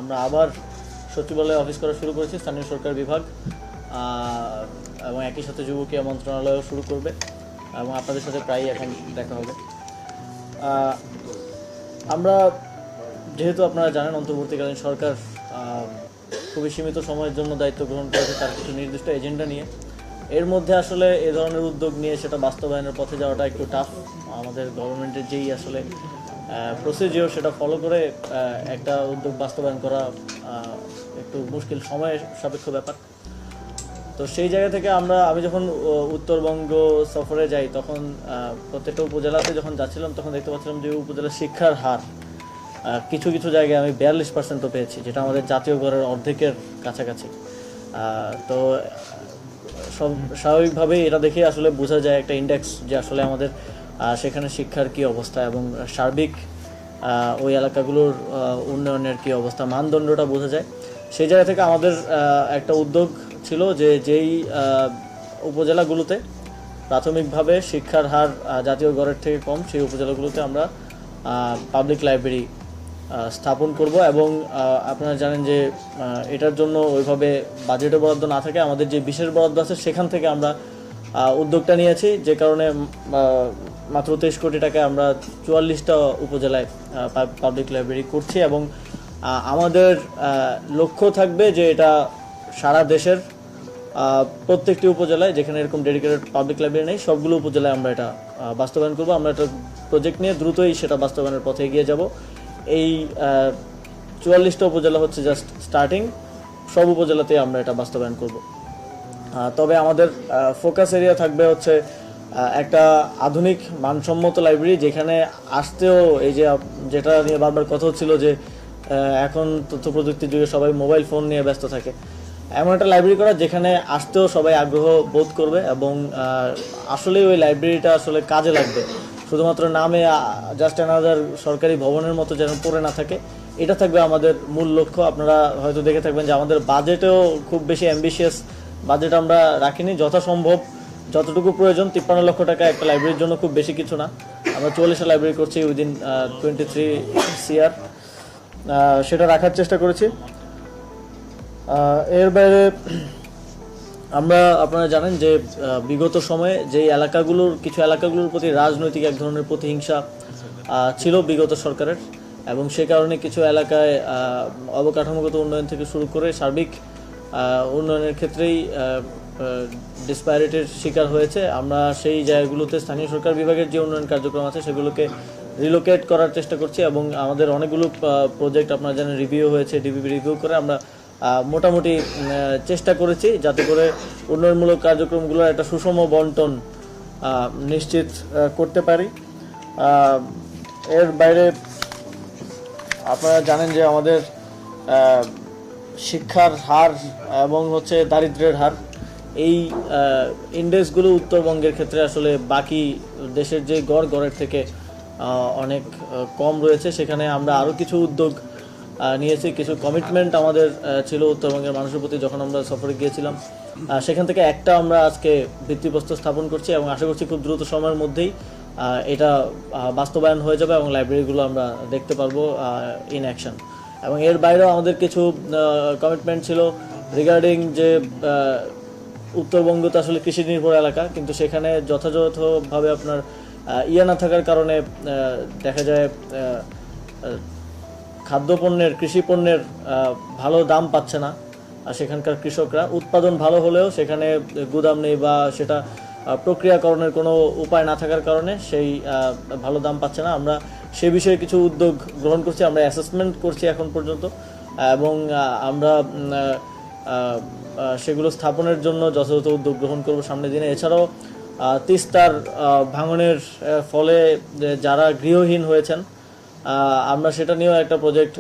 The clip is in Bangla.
আমরা আবার সচিবালয়ে অফিস করা শুরু করেছি, স্থানীয় সরকার বিভাগ এবং একই সাথে যুব ক্রীড়া মন্ত্রণালয়ও শুরু করবে এবং আপনাদের সাথে প্রায়ই এখন দেখা হবে। আমরা যেহেতু আপনারা জানেন অন্তর্বর্তীকালীন সরকার খুবই সীমিত সময়ের জন্য দায়িত্ব গ্রহণ করেছে তার কিছু নির্দিষ্ট এজেন্ডা নিয়ে, এর মধ্যে আসলে এ ধরনের উদ্যোগ নিয়ে সেটা বাস্তবায়নের পথে যাওয়াটা একটু টাফ। আমাদের গভর্নমেন্টের যেই আসলে প্রসিজিওর সেটা ফলো করে একটা উদ্যোগ বাস্তবায়ন করা একটু মুশকিল, সময় সাপেক্ষ ব্যাপার। তো সেই জায়গা থেকে আমি যখন উত্তরবঙ্গ সফরে যাই তখন প্রত্যেকটা উপজেলাতে যখন যাচ্ছিলাম তখন দেখতে পাচ্ছিলাম যে উপজেলার শিক্ষার হার কিছু কিছু জায়গায় আমি 42%ও পেয়েছি, যেটা আমাদের জাতীয় গড়ের অর্ধেকের কাছাকাছি। তো স্বাভাবিকভাবেই এটা দেখে আসলে বোঝা যায় একটা ইন্ডেক্স যে আসলে আমাদের সেখানে শিক্ষার কি অবস্থা এবং সার্বিক ওই এলাকাগুলোর উন্নয়নের কি অবস্থা, মানদণ্ডটা বোঝা যায়। সেই জায়গা থেকে আমাদের একটা উদ্যোগ ছিল যে যেই উপজেলাগুলোতে প্রাথমিকভাবে শিক্ষার হার জাতীয় গড়ের থেকে কম সেই উপজেলাগুলোতে আমরা পাবলিক লাইব্রেরি স্থাপন করব। এবং আপনারা জানেন যে এটার জন্য ওইভাবে বাজেটে বরাদ্দ না থাকে, আমাদের যে বিশেষ বরাদ্দ আছে সেখান থেকে আমরা উদ্যোগটা নিয়েছি, যে কারণে মাত্র 23 কোটি টাকায় আমরা 44টা উপজেলায় পাবলিক লাইব্রেরি করছি। এবং আমাদের লক্ষ্য থাকবে যে এটা সারা দেশের প্রত্যেকটি উপজেলায় যেখানে এরকম ডেডিকেটেড পাবলিক লাইব্রেরি নেই সবগুলো উপজেলায় আমরা এটা বাস্তবায়ন করব। আমরা একটা প্রজেক্ট নিয়ে দ্রুতই সেটা বাস্তবায়নের পথে এগিয়ে যাব। এই 44টা উপজেলা হচ্ছে জাস্ট স্টার্টিং, সব উপজেলাতেই আমরা এটা বাস্তবায়ন করব। তবে আমাদের ফোকাস এরিয়া থাকবে হচ্ছে একটা আধুনিক মানসম্মত লাইব্রেরি, যেখানে আসতেও এই যে যেটা নিয়ে বারবার কথা হচ্ছিল যে এখন তথ্য প্রযুক্তির যুগে সবাই মোবাইল ফোন নিয়ে ব্যস্ত থাকে, এমন একটা লাইব্রেরি করা যেখানে আসতেও সবাই আগ্রহ বোধ করবে এবং আসলে ওই লাইব্রেরিটা আসলে কাজে লাগবে, শুধুমাত্র নামে জাস্ট অ্যানাদার সরকারি ভবনের মতো যেন পড়ে না থাকে, এটা থাকবে আমাদের মূল লক্ষ্য। আপনারা হয়তো দেখে থাকবেন যে আমাদের বাজেটেও খুব বেশি অ্যাম্বিশিয়াস বাজেট আমরা রাখিনি, যথাসম্ভব যতটুকু প্রয়োজন। 53 লক্ষ টাকা একটা লাইব্রেরির জন্য খুব বেশি কিছু না, আমরা 40টা লাইব্রেরি করছি উইদিন 23 CR, সেটা রাখার চেষ্টা করেছি। এর বাইরে আপনারা জানেন যে বিগত সময়ে যেই কিছু এলাকাগুলোর প্রতি রাজনৈতিক এক ধরনের প্রতিহিংসা ছিল বিগত সরকারের, এবং সে কারণে কিছু এলাকায় অবকাঠামোগত উন্নয়ন থেকে শুরু করে সার্বিক উন্নয়নের ক্ষেত্রেই ডিসপ্যারিটির শিকার হয়েছে। আমরা সেই জায়গাগুলোতে স্থানীয় সরকার বিভাগের যে উন্নয়ন কার্যক্রম আছে সেগুলোকে রিলোকেট করার চেষ্টা করছি এবং আমাদের অনেকগুলো প্রজেক্ট আপনারা জানেন রিভিউ হয়েছে, ডিবিবি রিভিউ করে আমরা মোটামুটি চেষ্টা করেছি যাতে করে উন্নয়নমূলক কার্যক্রমগুলোর একটা সুষম বন্টন নিশ্চিত করতে পারি। এর বাইরে আপনারা জানেন যে আমাদের শিক্ষার হার এবং হচ্ছে দারিদ্র্যের হার, এই ইন্ডেক্সগুলো উত্তরবঙ্গের ক্ষেত্রে আসলে বাকি দেশের যে গড়ের থেকে অনেক কম রয়েছে। সেখানে আমরা আরও কিছু উদ্যোগ নিয়েছি, কিছু কমিটমেন্ট আমাদের ছিল উত্তরবঙ্গের মানুষের প্রতি যখন আমরা সফরে গিয়েছিলাম, সেখান থেকে একটা আমরা আজকে ভিত্তিপ্রস্তর স্থাপন করছি এবং আশা করছি খুব দ্রুত সময়ের মধ্যেই এটা বাস্তবায়ন হয়ে যাবে এবং লাইব্রেরিগুলো আমরা দেখতে পারবো ইন অ্যাকশন। এবং এর বাইরেও আমাদের কিছু কমিটমেন্ট ছিল রিগার্ডিং যে উত্তরবঙ্গ তো আসলে কৃষি নির্ভর এলাকা, কিন্তু সেখানে যথাযথভাবে আপনার না থাকার কারণে দেখা যায় খাদ্যপণ্যের, কৃষি পণ্যের ভালো দাম পাচ্ছে না, আর সেখানকার কৃষকরা উৎপাদন ভালো হলেও সেখানে গুদাম নেই বা সেটা প্রক্রিয়াকরণের কোনো উপায় না থাকার কারণে সেই ভালো দাম পাচ্ছে না। আমরা সে বিষয়ে কিছু উদ্যোগ গ্রহণ করছি, আমরা অ্যাসেসমেন্ট করছি এখন পর্যন্ত এবং আমরা সেগুলো স্থাপনের জন্য যথাযথ উদ্যোগ গ্রহণ করব সামনের দিনে। এছাড়াও তিস্তার ভাঙনের ফলে যারা গৃহহীন হয়েছেন আমরা সেটা নিয়েও একটা প্রজেক্ট